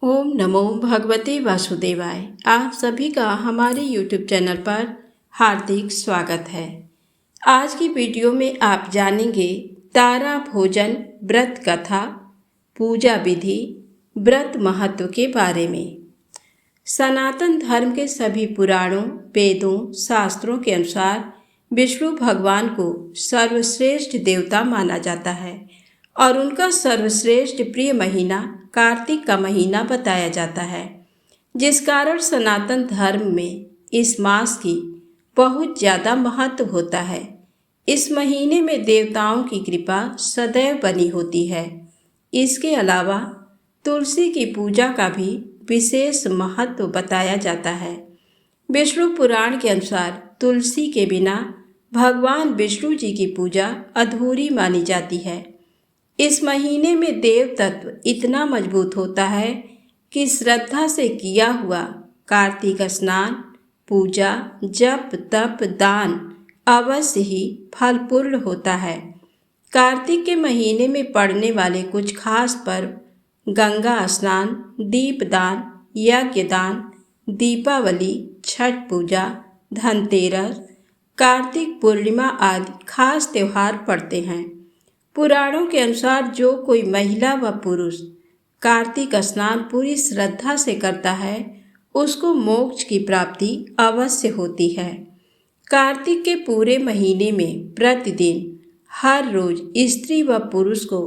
ओम नमो भगवते वासुदेवाय। आप सभी का हमारे YouTube चैनल पर हार्दिक स्वागत है। आज की वीडियो में आप जानेंगे तारा भोजन व्रत कथा, पूजा विधि, व्रत महत्व के बारे में। सनातन धर्म के सभी पुराणों, वेदों, शास्त्रों के अनुसार विष्णु भगवान को सर्वश्रेष्ठ देवता माना जाता है और उनका सर्वश्रेष्ठ प्रिय महीना कार्तिक का महीना बताया जाता है, जिस कारण सनातन धर्म में इस मास की बहुत ज़्यादा महत्व होता है। इस महीने में देवताओं की कृपा सदैव बनी होती है। इसके अलावा तुलसी की पूजा का भी विशेष महत्व बताया जाता है। विष्णु पुराण के अनुसार तुलसी के बिना भगवान विष्णु जी की पूजा अधूरी मानी जाती है। इस महीने में देव तत्व इतना मजबूत होता है कि श्रद्धा से किया हुआ कार्तिक स्नान, पूजा, जप, तप, दान अवश्य ही फलपूर्ण होता है। कार्तिक के महीने में पड़ने वाले कुछ खास पर्व गंगा स्नान, दीपदान, यज्ञदान, दीपावली, छठ पूजा, धनतेरस, कार्तिक पूर्णिमा आदि खास त्योहार पड़ते हैं। पुराणों के अनुसार जो कोई महिला व पुरुष कार्तिक स्नान पूरी श्रद्धा से करता है, उसको मोक्ष की प्राप्ति अवश्य होती है। कार्तिक के पूरे महीने में प्रतिदिन हर रोज स्त्री व पुरुष को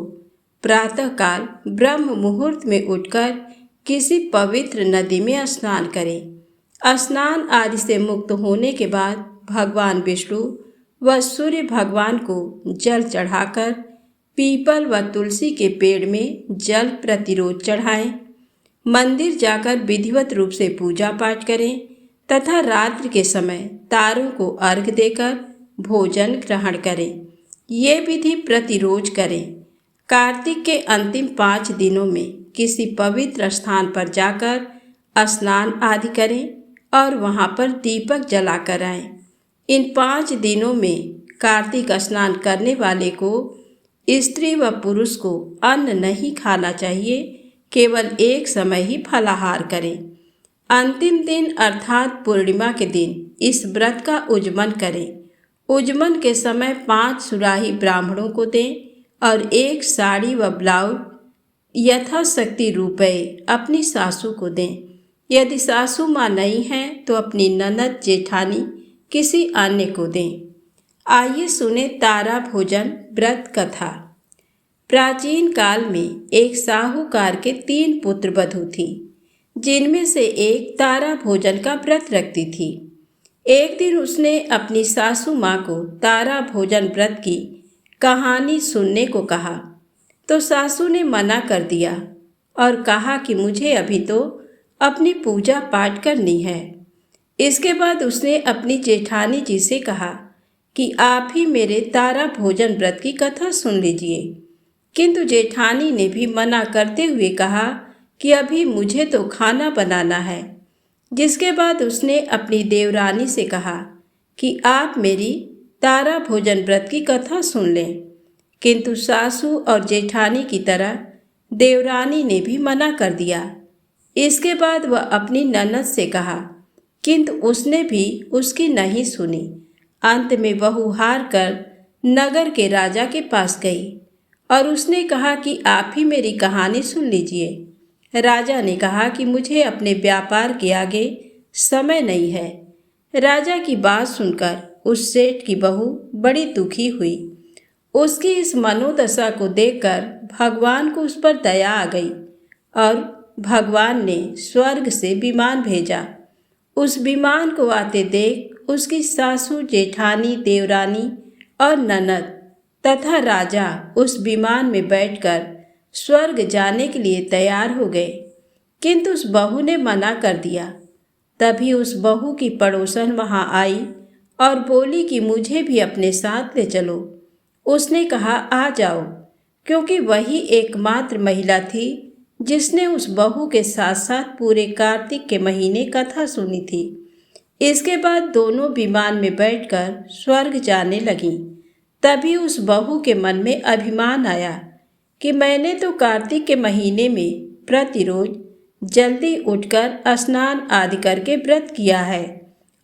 प्रातःकाल ब्रह्म मुहूर्त में उठकर किसी पवित्र नदी में स्नान करें। स्नान आदि से मुक्त होने के बाद भगवान विष्णु व सूर्य भगवान को जल चढ़ाकर पीपल व तुलसी के पेड़ में जल प्रतिरोध चढ़ाएं। मंदिर जाकर विधिवत रूप से पूजा पाठ करें तथा रात्रि के समय तारों को अर्घ देकर भोजन ग्रहण करें। ये विधि प्रतिरोज करें। कार्तिक के अंतिम 5 दिनों में किसी पवित्र स्थान पर जाकर स्नान आदि करें और वहां पर दीपक जलाकर आएं। इन 5 दिनों में कार्तिक स्नान करने वाले को स्त्री व पुरुष को अन्न नहीं खाना चाहिए, केवल एक समय ही फलाहार करें। अंतिम दिन अर्थात पूर्णिमा के दिन इस व्रत का उज्जमन करें। उज्जमन के समय 5 सुराही ब्राह्मणों को दें और 1 साड़ी व ब्लाउज यथाशक्ति रुपए अपनी सासू को दें। यदि सासू माँ नहीं है तो अपनी ननद, जेठानी किसी अन्य को दें। आइए सुने तारा भोजन व्रत कथा। प्राचीन काल में एक साहूकार के 3 पुत्र वधू थी, जिनमें से एक तारा भोजन का व्रत रखती थी। एक दिन उसने अपनी सासू माँ को तारा भोजन व्रत की कहानी सुनने को कहा, तो सासू ने मना कर दिया और कहा कि मुझे अभी तो अपनी पूजा पाठ करनी है। इसके बाद उसने अपनी जेठानी जी से कहा कि आप ही मेरे तारा भोजन व्रत की कथा सुन लीजिए। किंतु जेठानी ने भी मना करते हुए कहा कि अभी मुझे तो खाना बनाना है। जिसके बाद उसने अपनी देवरानी से कहा कि आप मेरी तारा भोजन व्रत की कथा सुन लें। किंतु सासू और जेठानी की तरह देवरानी ने भी मना कर दिया। इसके बाद वह अपनी ननद से कहा, किंतु उसने भी उसकी नहीं सुनी। अंत में बहू हार कर नगर के राजा के पास गई और उसने कहा कि आप ही मेरी कहानी सुन लीजिए। राजा ने कहा कि मुझे अपने व्यापार के आगे समय नहीं है। राजा की बात सुनकर उस सेठ की बहू बड़ी दुखी हुई। उसकी इस मनोदशा को देखकर भगवान को उस पर दया आ गई और भगवान ने स्वर्ग से विमान भेजा। उस विमान को आते देख उसकी सासू, जेठानी, देवरानी और ननद तथा राजा उस विमान में बैठकर स्वर्ग जाने के लिए तैयार हो गए। किंतु उस बहू ने मना कर दिया। तभी उस बहू की पड़ोसन वहां आई और बोली कि मुझे भी अपने साथ ले चलो। उसने कहा, आ जाओ, क्योंकि वही एकमात्र महिला थी जिसने उस बहू के साथ साथ पूरे कार्तिक के महीने कथा सुनी थी। इसके बाद दोनों विमान में बैठकर स्वर्ग जाने लगीं। तभी उस बहू के मन में अभिमान आया कि मैंने तो कार्तिक के महीने में प्रतिरोज जल्दी उठकर स्नान आदि करके व्रत किया है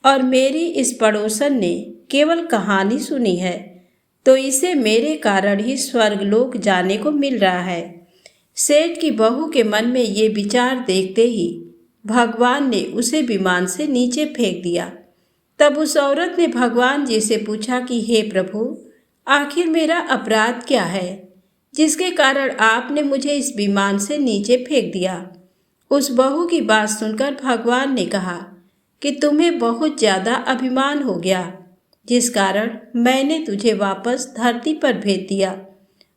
और मेरी इस पड़ोसन ने केवल कहानी सुनी है, तो इसे मेरे कारण ही स्वर्गलोक जाने को मिल रहा है। सेठ की बहू के मन में ये विचार देखते ही भगवान ने उसे विमान से नीचे फेंक दिया। तब उस औरत ने भगवान जी से पूछा कि हे प्रभु, आखिर मेरा अपराध क्या है जिसके कारण आपने मुझे इस विमान से नीचे फेंक दिया। उस बहू की बात सुनकर भगवान ने कहा कि तुम्हें बहुत ज़्यादा अभिमान हो गया, जिस कारण मैंने तुझे वापस धरती पर भेज दिया।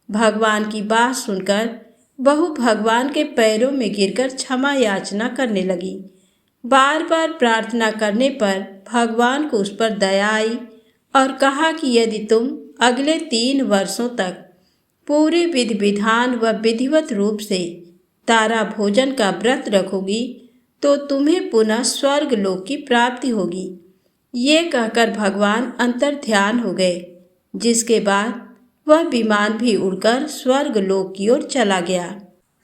भगवान की बात सुनकर बहू भगवान के पैरों में गिरकर क्षमा याचना करने लगी। बार बार प्रार्थना करने पर भगवान को उस पर दया आई और कहा कि यदि तुम अगले 3 वर्षों तक पूरे विधि विधान व विधिवत रूप से तारा भोजन का व्रत रखोगी तो तुम्हें पुनः स्वर्ग लोक की प्राप्ति होगी। ये कहकर भगवान अंतर ध्यान हो गए, जिसके बाद वह विमान भी उड़कर स्वर्ग लोक की ओर चला गया।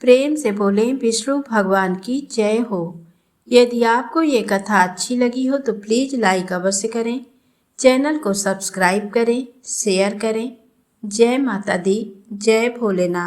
प्रेम से बोले विष्णु भगवान की जय हो। यदि आपको ये कथा अच्छी लगी हो तो प्लीज़ लाइक अवश्य करें, चैनल को सब्सक्राइब करें, शेयर करें। जय माता दी, जय भोलेनाथ।